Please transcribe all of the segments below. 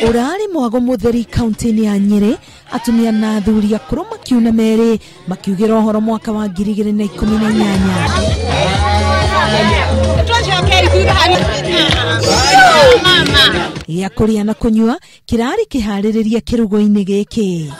Urari mwago mutheri kaunti ya Nyeri atumia na athuri akuru makiuna meri makiugira uhoro mwaka wa 2018 ya kuria na kunyua kirari kihaririria kirugo-ini giki.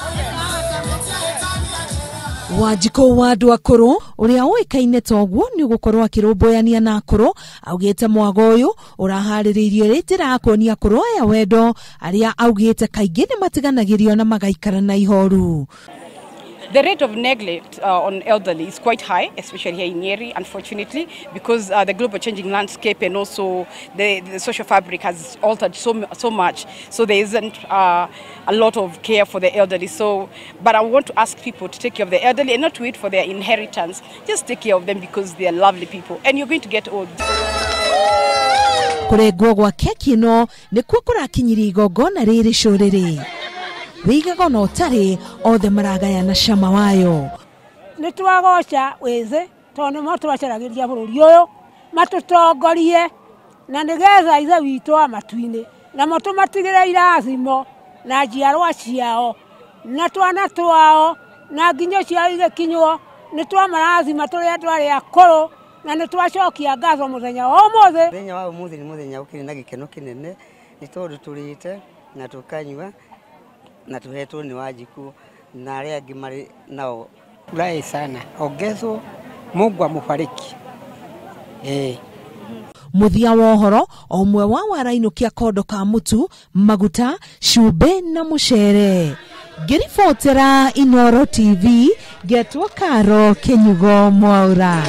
Wajiko wa andu akuru uria oikaine toguo ni gukorwo akirumboyania na akuru augite mwago uyu urahaririirio ritira akonia akuru aya wendo aria augite kaingi ni matiganagirio na magaikara na ihoru. The rate of neglect on elderly is quite high, especially here in Nyeri, unfortunately, because the global changing landscape and also the social fabric has altered so much. So there isn't a lot of care for the elderly. But I want to ask people to take care of the elderly and not wait for their inheritance. Just take care of them because they are lovely people. And you're going to get old. Kuregwo gwa keki no nikuo kurakinyiri igongona riri shorere. Wigaga no tari othe maragaya na shama wayo. Nitwagoca weze tondu mo twacaragiria bururi uyu matutongorie na nigetha ithe witu amatuine na mo tumatigire irathimo na njiarwa ciao na twana twao na nginyo ciao igekinywo nitwamarathima turi andu aria akuru na nitwacokia ngatho muthenya wa umuthi. Muthenya wa umuthi ni muthenya ukiri na gikeno kinene ni tondu turite na tukanywa na tuhetwo ni Wanjiku na aria angi mari nao. Furahi sana. Ongezo Mungu amufariki. Muthia wa uhoro omwe wa warainukia kondo ka mutu maguta cumbe na mucere. Ngiribotera Inooro TV getwo Karo Kenyugo Mwaura.